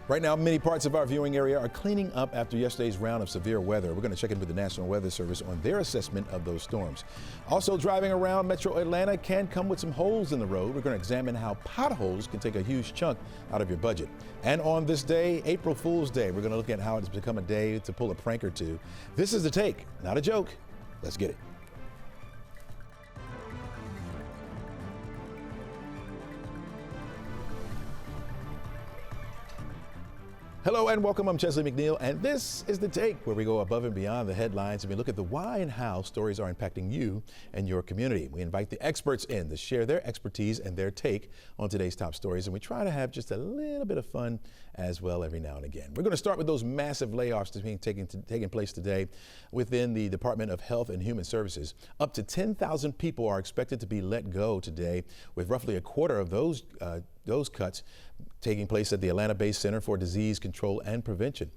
Right now, many parts of our viewing area are cleaning up after yesterday's round of severe weather. We're going to check in with the National Weather Service on their assessment of those storms. Also, driving around Metro Atlanta can come with some holes in the road. We're going to examine how potholes can take a huge chunk out of your budget. And on this day, April Fool's Day, we're going to look at how it's become a day to pull a prank or two. This is The Take, not a joke. Let's get it. Hello and welcome. I'm Chesley McNeil, and this is The Take, where we go above and beyond the headlines and we look at the why and how stories are impacting you and your community. We invite the experts in to share their expertise and their take on today's top stories, and we try to have just a little bit of fun as well every now and again. We're going to start with those massive layoffs that are taking place today within the Department of Health and Human Services. Up to 10,000 people are expected to be let go today, with roughly a quarter of those cuts taking place at the Atlanta-based Center for Disease Control and Prevention.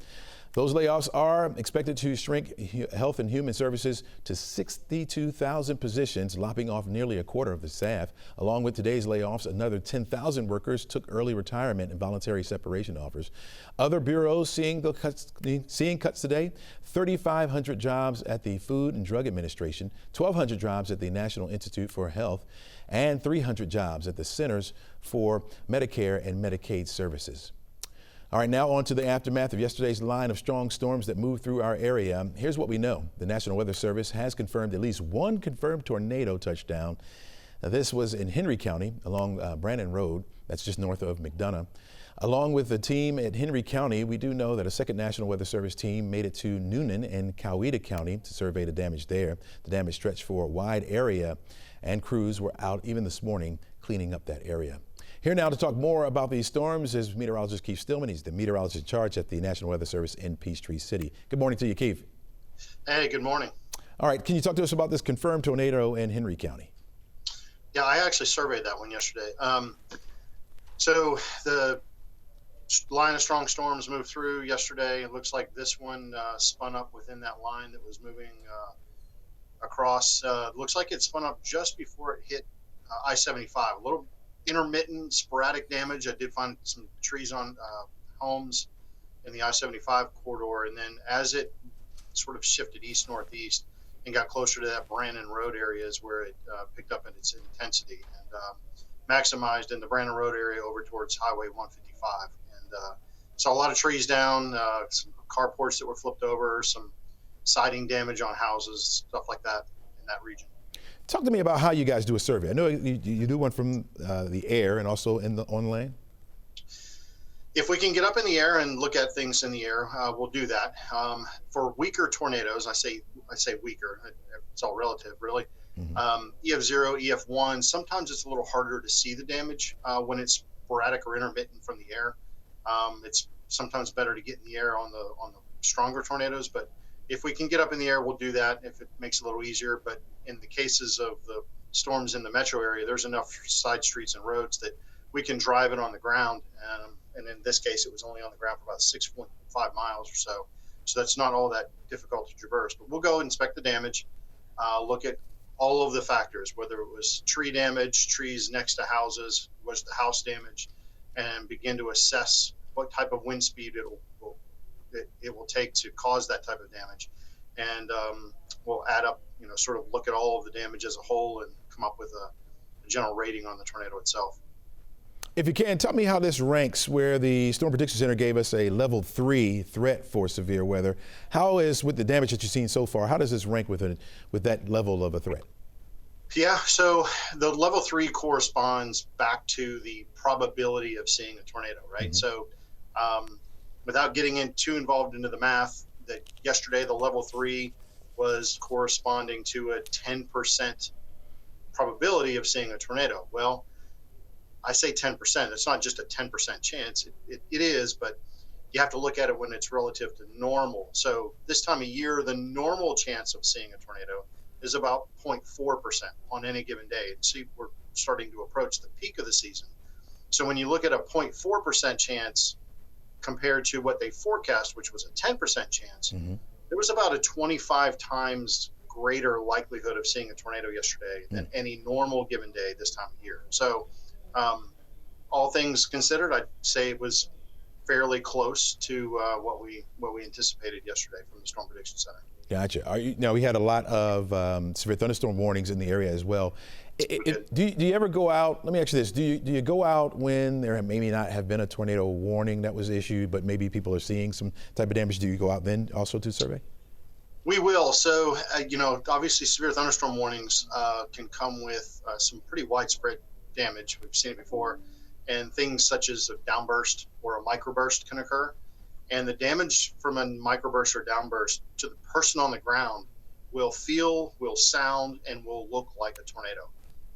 Those layoffs are expected to shrink Health and Human Services to 62,000 positions, lopping off nearly a quarter of the staff. Along with today's layoffs, another 10,000 workers took early retirement and voluntary separation offers. Other bureaus seeing cuts today: 3,500 jobs at the Food and Drug Administration, 1,200 jobs at the National Institute for Health, and 300 jobs at the Centers for Medicare and Medicaid Services. All right, now on to the aftermath of yesterday's line of strong storms that moved through our area. Here's what we know. The National Weather Service has confirmed at least one confirmed tornado touchdown. Now, this was in Henry County along Brandon Road. That's just north of McDonough. Along with the team at Henry County, we do know that a second National Weather Service team made it to Noonan and Coweta County to survey the damage there. The damage stretched for a wide area, and crews were out even this morning cleaning up that area. Here now to talk more about these storms is meteorologist Keith Stillman. He's the meteorologist in charge at the National Weather Service in Peachtree City. Good morning to you, Keith. Hey, good morning. All right, can you talk to us about this confirmed tornado in Henry County? Yeah, I actually surveyed that one yesterday. So the line of strong storms moved through yesterday. It looks like this one spun up within that line that was moving across. Looks like it spun up just before it hit I-75. A little intermittent, sporadic damage. I did find some trees on homes in the I-75 corridor, and then as it sort of shifted east-northeast and got closer to that Brandon Road area is where it picked up in its intensity and maximized in the Brandon Road area over towards Highway 155. And saw a lot of trees down, some carports that were flipped over, some siding damage on houses, stuff like that in that region. Talk to me about how you guys do a survey. I know you do one from the air and also on land. If we can get up in the air and look at things in the air, we'll do that. For weaker tornadoes, I say weaker. It's all relative, really. Mm-hmm. EF0, EF1. Sometimes it's a little harder to see the damage when it's sporadic or intermittent from the air. It's sometimes better to get in the air on the stronger tornadoes, but if we can get up in the air, we'll do that if it makes it a little easier. But in the cases of the storms in the metro area, there's enough side streets and roads that we can drive it on the ground. And in this case, it was only on the ground for about 6.5 miles or so. So that's not all that difficult to traverse. But we'll go inspect the damage, look at all of the factors, whether it was tree damage, trees next to houses, was the house damaged, and begin to assess what type of wind speed it will take to cause that type of damage. And we'll add up, sort of look at all of the damage as a whole and come up with a general rating on the tornado itself. If you can, tell me how this ranks where the Storm Prediction Center gave us a level 3 threat for severe weather. How is, with the damage that you've seen so far, how does this rank with that level of a threat? Yeah, so the level 3 corresponds back to the probability of seeing a tornado, right? Mm-hmm. So without getting too involved into the math, that yesterday the level 3 was corresponding to a 10% probability of seeing a tornado. Well, I say 10%. It's not just a 10% chance. It is, but you have to look at it when it's relative to normal. So this time of year, the normal chance of seeing a tornado is about 0.4% on any given day. And see, we're starting to approach the peak of the season. So when you look at a 0.4% chance compared to what they forecast, which was a 10% chance, mm-hmm. There was about a 25 times greater likelihood of seeing a tornado yesterday than any normal given day this time of year. So all things considered, I'd say it was fairly close to what we anticipated yesterday from the Storm Prediction Center. Gotcha. Now, we had a lot of severe thunderstorm warnings in the area as well. Do you ever go out? Let me ask you this: Do you go out when there maybe not have been a tornado warning that was issued, but maybe people are seeing some type of damage? Do you go out then also to survey? We will. So, obviously severe thunderstorm warnings can come with some pretty widespread damage. We've seen it before. And things such as a downburst or a microburst can occur. And the damage from a microburst or downburst to the person on the ground will feel, will sound, and will look like a tornado.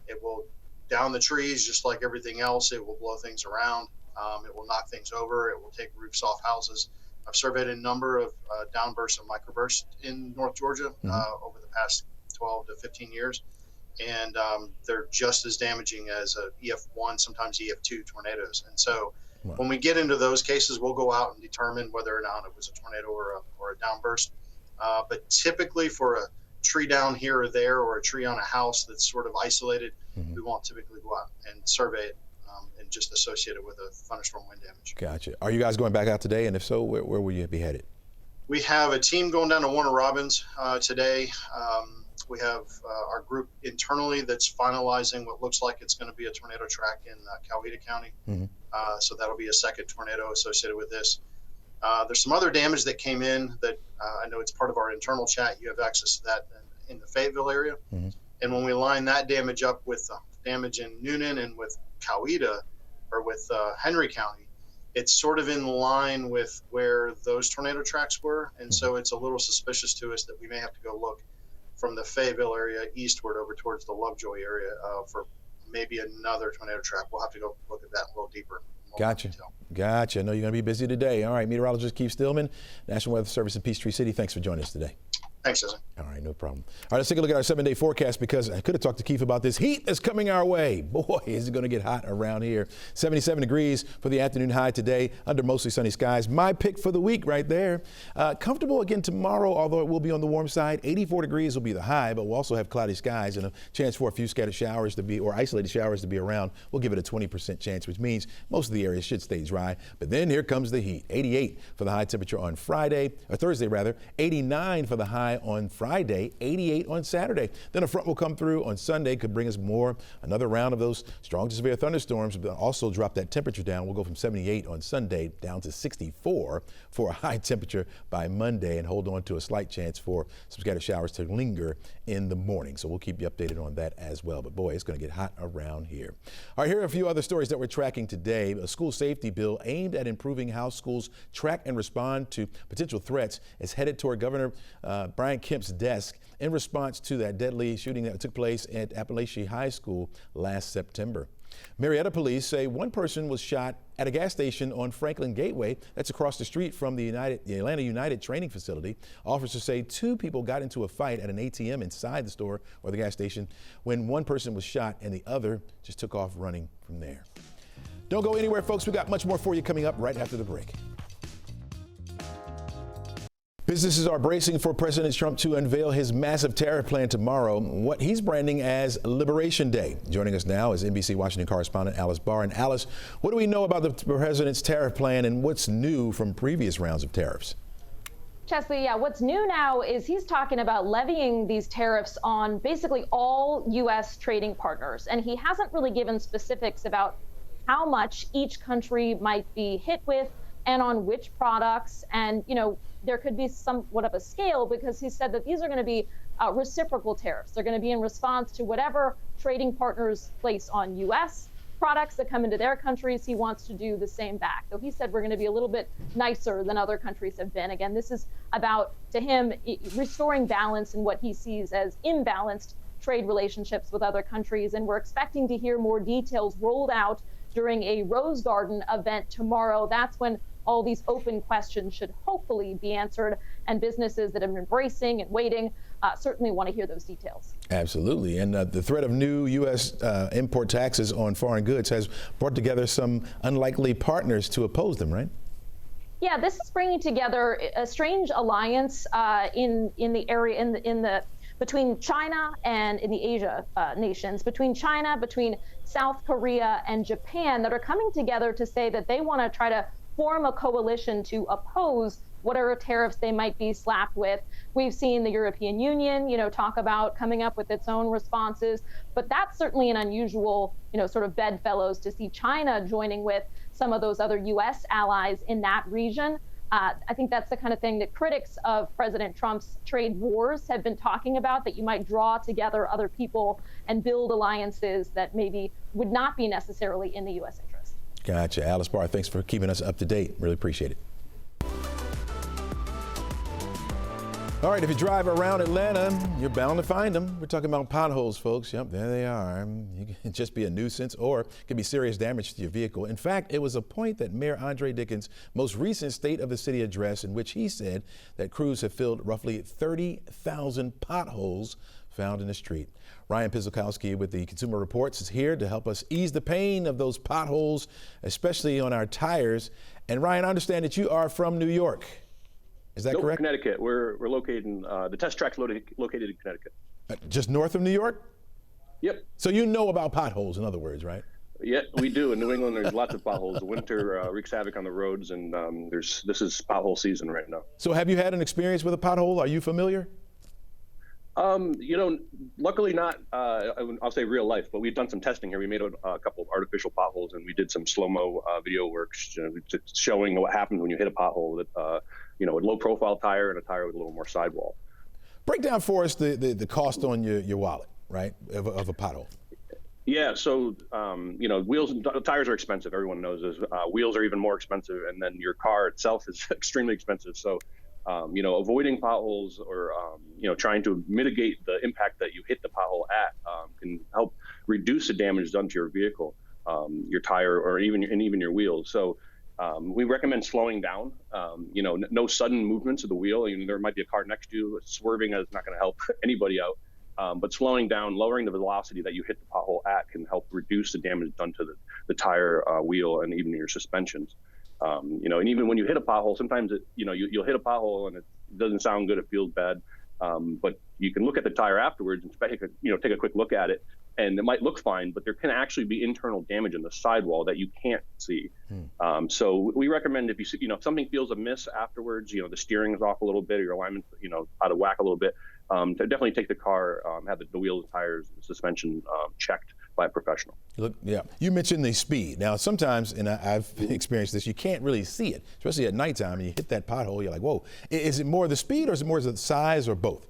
It will down the trees just like everything else. It will blow things around. It will knock things over. It will take roofs off houses. I've surveyed a number of downbursts and microbursts in North Georgia over the past 12 to 15 years. And they're just as damaging as EF1, sometimes EF2 tornadoes. And so when we get into those cases, we'll go out and determine whether or not it was a tornado or a downburst. But typically for a tree down here or there or a tree on a house that's sort of isolated, we won't typically go out and survey it and just associate it with a thunderstorm wind damage. Gotcha. Are you guys going back out today? And if so, where will you be headed? We have a team going down to Warner Robins today. We have our group internally that's finalizing what looks like it's going to be a tornado track in Coweta County. So that'll be a second tornado associated with this. There's some other damage that came in that I know it's part of our internal chat. You have access to that in the Fayetteville area. And when we line that damage up with damage in Noonan and with Coweta or with Henry County, it's sort of in line with where those tornado tracks were. And so it's a little suspicious to us that we may have to go look from the Fayetteville area eastward over towards the Lovejoy area for maybe another tornado track. We'll have to go look at that a little deeper. Gotcha. I know you're going to be busy today. All right, meteorologist Keith Stillman, National Weather Service in Peachtree City. Thanks for joining us today. Thanks, Susan. All right, no problem. All right, let's take a look at our 7-day forecast because I could have talked to Keith about this heat that's coming our way. Boy, is it going to get hot around here. 77 degrees for the afternoon high today under mostly sunny skies. My pick for the week right there. Comfortable again tomorrow, although it will be on the warm side. 84 degrees will be the high, but we'll also have cloudy skies and a chance for a few scattered showers to be, or isolated showers to be around. We'll give it a 20% chance, which means most of the area should stay dry. But then here comes the heat. 88 for the high temperature on Friday, or Thursday rather. 89 for the high on Friday. 88 on Saturday. Then a front will come through on Sunday, could bring us another round of those strong to severe thunderstorms, but also drop that temperature down. We'll go from 78 on Sunday down to 64 for a high temperature by Monday and hold on to a slight chance for some scattered showers to linger in the morning. So we'll keep you updated on that as well. But boy, it's going to get hot around here. All right, here are a few other stories that we're tracking today. A school safety bill aimed at improving how schools track and respond to potential threats is headed toward Governor Brian Kemp's desk in response to that deadly shooting that took place at Appalachia High School last September. Marietta police say one person was shot at a gas station on Franklin Gateway. That's across the street from the Atlanta United training facility. Officers say two people got into a fight at an ATM inside the store or the gas station when one person was shot and the other just took off running from there. Don't go anywhere, folks. We got much more for you coming up right after the break. Businesses are bracing for President Trump to unveil his massive tariff plan tomorrow, what he's branding as Liberation Day. Joining us now is NBC Washington correspondent Alice Barr. And Alice, what do we know about the president's tariff plan and what's new from previous rounds of tariffs? Chesley, yeah, what's new now is he's talking about levying these tariffs on basically all U.S. trading partners. And he hasn't really given specifics about how much each country might be hit with and on which products. And, there could be somewhat of a scale because he said that these are going to be reciprocal tariffs. They're going to be in response to whatever trading partners place on U.S. products that come into their countries. He wants to do the same back. So he said we're going to be a little bit nicer than other countries have been. Again, this is about, to him, restoring balance in what he sees as imbalanced trade relationships with other countries. And we're expecting to hear more details rolled out during a Rose Garden event tomorrow. That's when all these open questions should hopefully be answered, and businesses that have been bracing and waiting certainly want to hear those details. Absolutely. And the threat of new U.S. Import taxes on foreign goods has brought together some unlikely partners to oppose them, right? Yeah, this is bringing together a strange alliance in the area, between China and in the Asia nations, between China, between South Korea and Japan, that are coming together to say that they want to try to form a coalition to oppose whatever tariffs they might be slapped with. We've seen the European Union, talk about coming up with its own responses, but that's certainly an unusual, sort of bedfellows to see China joining with some of those other U.S. allies in that region. I think that's the kind of thing that critics of President Trump's trade wars have been talking about, that you might draw together other people and build alliances that maybe would not be necessarily in the U.S. interest. Gotcha. Alice Barr, thanks for keeping us up to date. Really appreciate it. All right, if you drive around Atlanta, you're bound to find them. We're talking about potholes, folks. Yep, there they are. You can just be a nuisance, or it could be serious damage to your vehicle. In fact, it was a point that Mayor Andre Dickens' most recent State of the City address, in which he said that crews have filled roughly 30,000 potholes found in the street. Ryan Pizzelkowski with the Consumer Reports is here to help us ease the pain of those potholes, especially on our tires. And Ryan, I understand that you are from New York. Is that correct? Connecticut. We're located in the test track's located in Connecticut. Just north of New York? Yep. So you know about potholes, in other words, right? Yeah, we do. In New England, there's lots of potholes. The winter wreaks havoc on the roads, and this is pothole season right now. So have you had an experience with a pothole? Are you familiar? Luckily not, I'll say real life, but we've done some testing here. We made a couple of artificial potholes, and we did some slow-mo video works showing what happens when you hit a pothole with, a low-profile tire and a tire with a little more sidewall. Break down for us the cost on your wallet, right, of a pothole. Yeah, so, wheels and tires are expensive. Everyone knows this. Wheels are even more expensive, and then your car itself is extremely expensive. So, avoiding potholes or, trying to mitigate the impact that you hit the pothole at can help reduce the damage done to your vehicle, your tire, or even your wheels. So we recommend slowing down, no sudden movements of the wheel. There might be a car next to you. Swerving is not going to help anybody out. But slowing down, lowering the velocity that you hit the pothole at can help reduce the damage done to the tire, wheel, and even your suspensions. And even when you hit a pothole, sometimes you'll hit a pothole and it doesn't sound good, it feels bad, but you can look at the tire afterwards and take a quick look at it, and it might look fine, but there can actually be internal damage in the sidewall that you can't see. So we recommend if if something feels amiss afterwards, the steering is off a little bit, or your alignment, out of whack a little bit, to definitely take the car, have the wheels, tires, and suspension checked by a professional. Yeah, you mentioned the speed. Now, sometimes, and I've experienced this, you can't really see it, especially at nighttime, and you hit that pothole, you're like, whoa. Is it more the speed, or is it more the size, or both?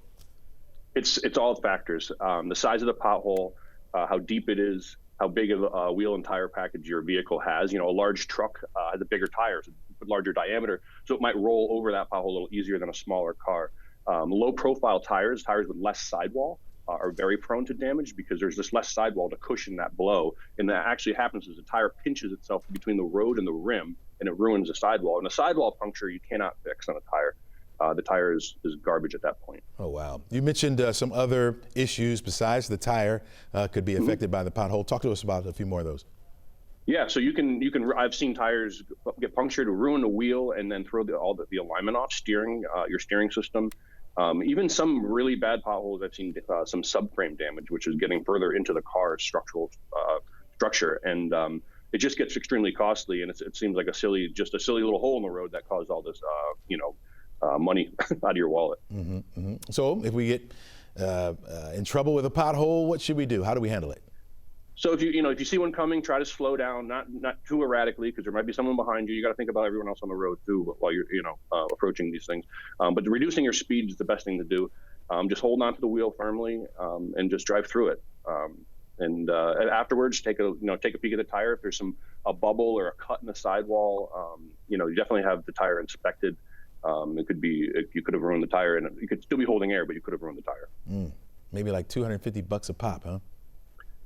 It's all factors. The size of the pothole, how deep it is, how big of a wheel and tire package your vehicle has. A large truck has a bigger tires, a larger diameter, so it might roll over that pothole a little easier than a smaller car. Low-profile tires with less sidewall, are very prone to damage because there's just less sidewall to cushion that blow. And that actually happens as the tire pinches itself between the road and the rim, and it ruins the sidewall. And a sidewall puncture you cannot fix on a tire. The tire is garbage at that point. Oh, wow. You mentioned some other issues besides the tire could be affected by the pothole. Talk to us about a few more of those. Yeah, so you can. I've seen tires get punctured, ruin the wheel, and then throw the alignment off, your steering system. Even some really bad potholes, I've seen some subframe damage, which is getting further into the car's structural structure, and it just gets extremely costly. And it seems like a silly little hole in the road that caused all this, money out of your wallet. Mm-hmm, mm-hmm. So if we get in trouble with a pothole, what should we do? How do we handle it? So if you see one coming, try to slow down, not too erratically, because there might be someone behind you. You got to think about everyone else on the road too while you're approaching these things. But reducing your speed is the best thing to do. Just hold onto the wheel firmly and just drive through it. And afterwards, take a peek at the tire. If there's a bubble or a cut in the sidewall, you definitely have the tire inspected. You could have ruined the tire, and you could still be holding air, but you could have ruined the tire. Maybe like $250 a pop, huh?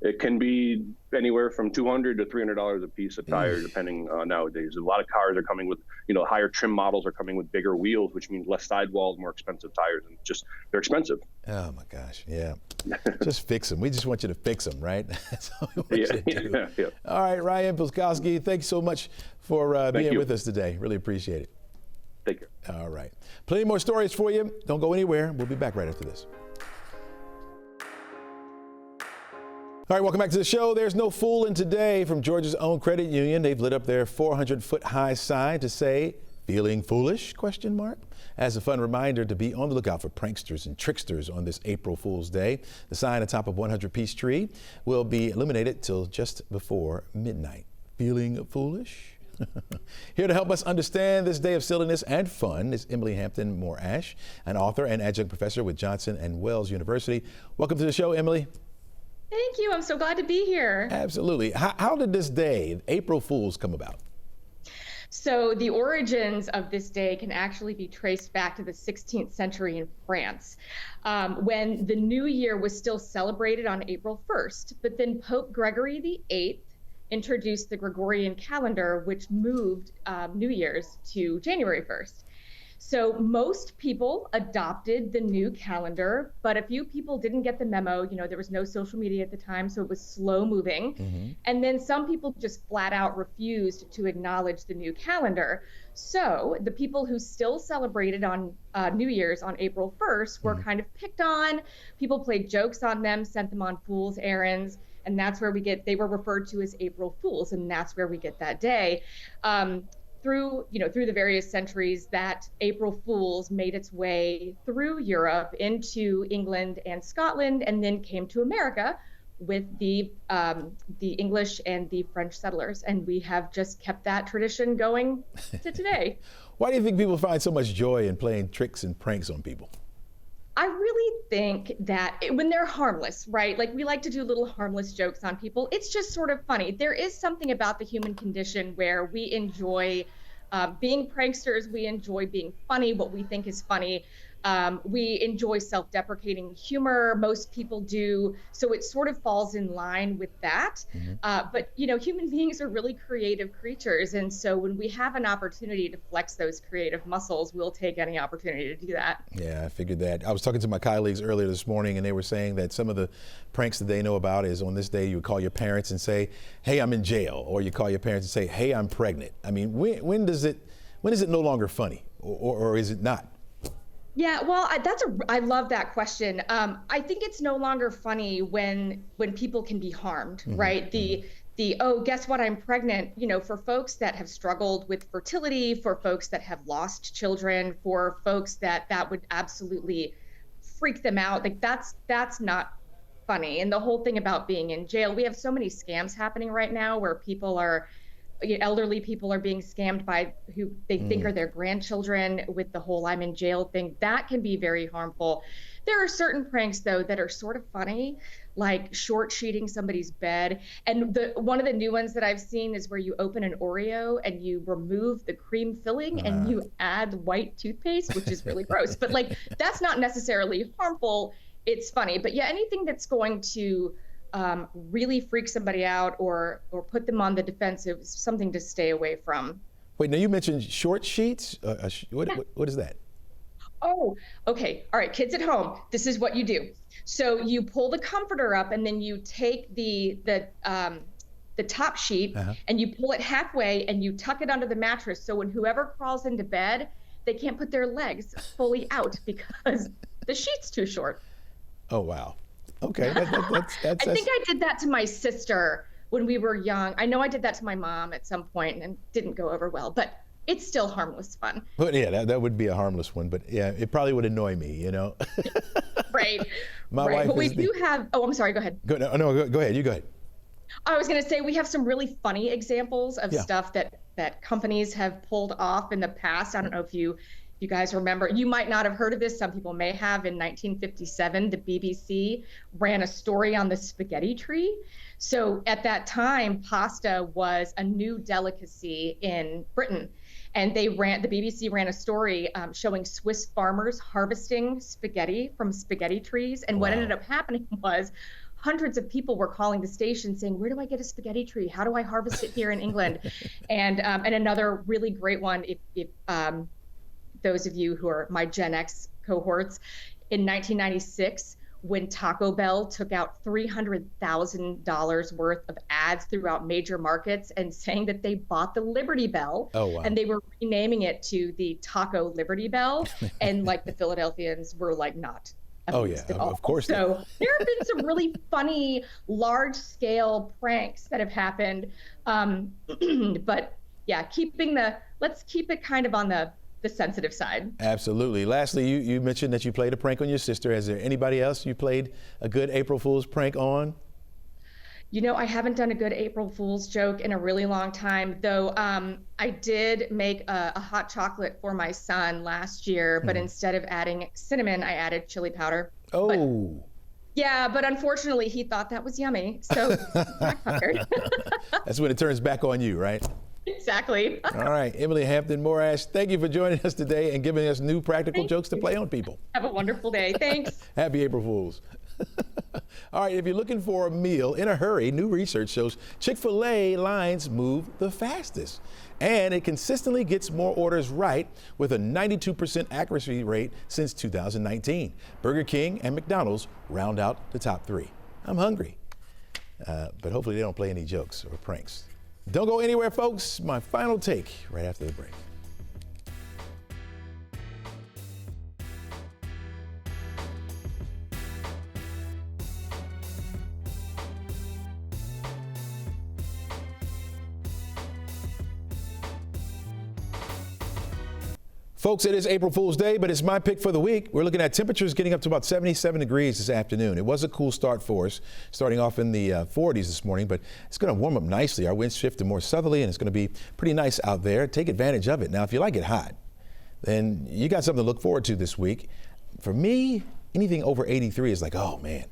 It can be anywhere from $200 to $300 a piece of tire, depending nowadays. A lot of cars are coming with, higher trim models are coming with bigger wheels, which means less sidewalls, more expensive tires, and they're expensive. Oh my gosh, yeah. Just fix them. We just want you to fix them, right? That's all we want you to do. Yeah. All right, Ryan Pizzelkowski, thanks so much for being with us today. Really appreciate it. Take care. All right. Plenty more stories for you. Don't go anywhere. We'll be back right after this. All right, welcome back to the show. There's no fooling today from Georgia's own credit union. They've lit up their 400-foot-high sign to say, "Feeling foolish?" ? As a fun reminder to be on the lookout for pranksters and tricksters on this April Fool's Day. The sign atop a 100-piece tree will be illuminated till just before midnight. Feeling foolish? Here to help us understand this day of silliness and fun is Emily Hampton Moore-Ash, an author and adjunct professor with Johnson and Wales University. Welcome to the show, Emily. Thank you. I'm so glad to be here. Absolutely. How did this day, April Fool's, come about? So the origins of this day can actually be traced back to the 16th century in France, when the New Year was still celebrated on April 1st. But then Pope Gregory VIII introduced the Gregorian calendar, which moved New Year's to January 1st. So most people adopted the new calendar, but a few people didn't get the memo. You know, there was no social media at the time, so it was slow moving. Mm-hmm. And then some people just flat out refused to acknowledge the new calendar. So the people who still celebrated on New Year's on April 1st were kind of picked on. People played jokes on them, sent them on fool's errands. And that's where they were referred to as April Fools. And that's where we get that day. Through the various centuries, that April Fool's made its way through Europe into England and Scotland, and then came to America with the English and the French settlers. And we have just kept that tradition going to today. Why do you think people find so much joy in playing tricks and pranks on people? I really think that when they're harmless, right? Like, we like to do little harmless jokes on people. It's just sort of funny. There is something about the human condition where we enjoy being pranksters. We enjoy being funny, what we think is funny. We enjoy self-deprecating humor. Most people do. So it sort of falls in line with that. But, human beings are really creative creatures. And so when we have an opportunity to flex those creative muscles, we'll take any opportunity to do that. Yeah, I figured that. I was talking to my colleagues earlier this morning, and they were saying that some of the pranks that they know about is on this day you would call your parents and say, "Hey, I'm in jail," or you call your parents and say, "Hey, I'm pregnant." I mean, when is it no longer funny, or is it not? Yeah, well, I love that question. I think it's no longer funny when people can be harmed, right? Oh, guess what? I'm pregnant. For folks that have struggled with fertility, for folks that have lost children, for folks that would absolutely freak them out. Like, that's not funny. And the whole thing about being in jail, we have so many scams happening right now where elderly people are being scammed by who they think are their grandchildren with the whole "I'm in jail" thing. That can be very harmful. There are certain pranks, though, that are sort of funny, like short sheeting somebody's bed. And one of the new ones that I've seen is where you open an Oreo and you remove the cream filling and you add white toothpaste, which is really gross. But that's not necessarily harmful. It's funny. But yeah, anything that's going to really freak somebody out or put them on the defensive is something to stay away from. Wait, now you mentioned short sheets. What is that? Oh, okay. All right, kids at home, this is what you do. So you pull the comforter up and then you take the top sheet and you pull it halfway and you tuck it under the mattress. So when whoever crawls into bed, they can't put their legs fully out because the sheet's too short. Oh, wow. Okay. That's I think I did that to my sister when we were young. I know I did that to my mom at some point and it didn't go over well, but it's still harmless fun. But yeah, that would be a harmless one. But yeah, it probably would annoy me, Right. My right. wife But we is do have. Oh, I'm sorry. Go ahead. Go ahead. You go ahead. I was going to say we have some really funny examples of stuff that companies have pulled off in the past. I don't know if you guys remember. You might not have heard of this. Some people may have. In 1957, the BBC ran a story on the spaghetti tree. So at that time, pasta was a new delicacy in Britain. And the BBC ran a story showing Swiss farmers harvesting spaghetti from spaghetti trees. And what ended up happening was hundreds of people were calling the station saying, "Where do I get a spaghetti tree? How do I harvest it here in England?" And another really great one, if those of you who are my Gen X cohorts, in 1996, when Taco Bell took out $300,000 worth of ads throughout major markets and saying that they bought the Liberty Bell. Oh, wow. And they were renaming it to the Taco Liberty Bell. And the Philadelphians were not Oh, yeah, least at all. of course. So there have been some really funny, large-scale pranks that have happened. But yeah, let's keep it kind of on the sensitive side. Absolutely. Lastly, you mentioned that you played a prank on your sister. Is there anybody else you played a good April Fool's prank on? You know, I haven't done a good April Fool's joke in a really long time, though. I did make a hot chocolate for my son last year, but instead of adding cinnamon, I added chili powder. Oh. But unfortunately, he thought that was yummy, so backfired. That's when it turns back on you, right? Exactly. All right, Emily Hampton-Morash, thank you for joining us today and giving us new practical jokes to play on people. Have a wonderful day. Thanks. Happy April Fools. All right, if you're looking for a meal in a hurry, new research shows Chick-fil-A lines move the fastest. And it consistently gets more orders right with a 92% accuracy rate since 2019. Burger King and McDonald's round out the top three. I'm hungry, but hopefully they don't play any jokes or pranks. Don't go anywhere, folks. My final take right after the break. Folks, it is April Fool's Day, but it's my pick for the week. We're looking at temperatures getting up to about 77 degrees this afternoon. It was a cool start for us, starting off in the 40s this morning, but it's going to warm up nicely. Our winds shift to more southerly, and it's going to be pretty nice out there. Take advantage of it. Now, if you like it hot, then you got something to look forward to this week. For me, anything over 83 is like, oh man.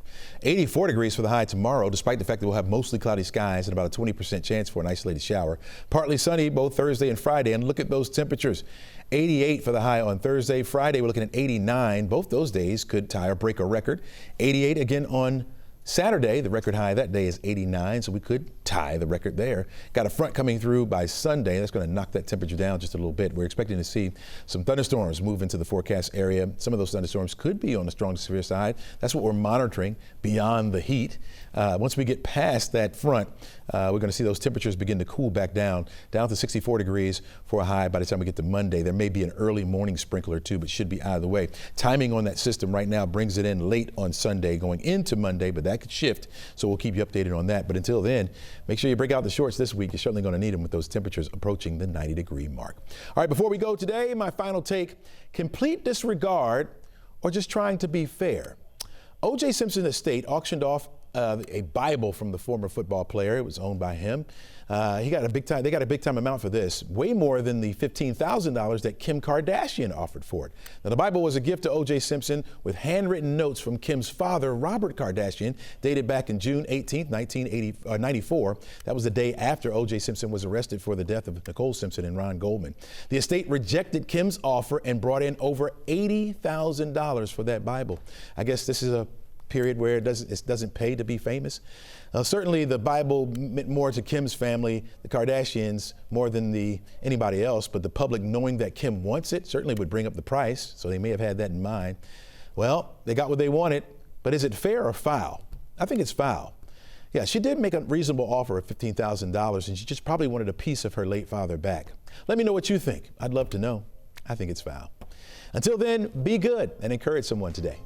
84 degrees for the high tomorrow, despite the fact that we'll have mostly cloudy skies and about a 20% chance for an isolated shower. Partly sunny both Thursday and Friday, and look at those temperatures. 88 for the high on Thursday. Friday, we're looking at 89. Both those days could tie or break a record. 88 again on Saturday. The record high that day is 89, so we could tie the record there. Got a front coming through by Sunday. That's going to knock that temperature down just a little bit. We're expecting to see some thunderstorms move into the forecast area. Some of those thunderstorms could be on the strong to severe side. That's what we're monitoring beyond the heat. Once we get past that front, we're going to see those temperatures begin to cool back down to 64 degrees for a high by the time we get to Monday. There may be an early morning sprinkle or two, but should be out of the way. Timing on that system right now brings it in late on Sunday going into Monday, but that could shift, so we'll keep you updated on that. But until then, make sure you break out the shorts this week. You're certainly going to need them with those temperatures approaching the 90-degree mark. All right, before we go today, my final take: complete disregard or just trying to be fair. O.J. Simpson estate auctioned off a Bible from the former football player. It was owned by him. They got a big time amount for this, way more than the $15,000 that Kim Kardashian offered for it. Now, the Bible was a gift to O.J. Simpson with handwritten notes from Kim's father, Robert Kardashian, dated back in June 18, 1994. That was the day after O.J. Simpson was arrested for the death of Nicole Simpson and Ron Goldman. The estate rejected Kim's offer and brought in over $80,000 for that Bible. I guess this is a period where it doesn't pay to be famous. Certainly the Bible meant more to Kim's family, the Kardashians, more than anybody else, but the public knowing that Kim wants it certainly would bring up the price, so they may have had that in mind. Well, they got what they wanted, but is it fair or foul? I think it's foul. Yeah, she did make a reasonable offer of $15,000, and she just probably wanted a piece of her late father back. Let me know what you think. I'd love to know. I think it's foul. Until then, be good and encourage someone today.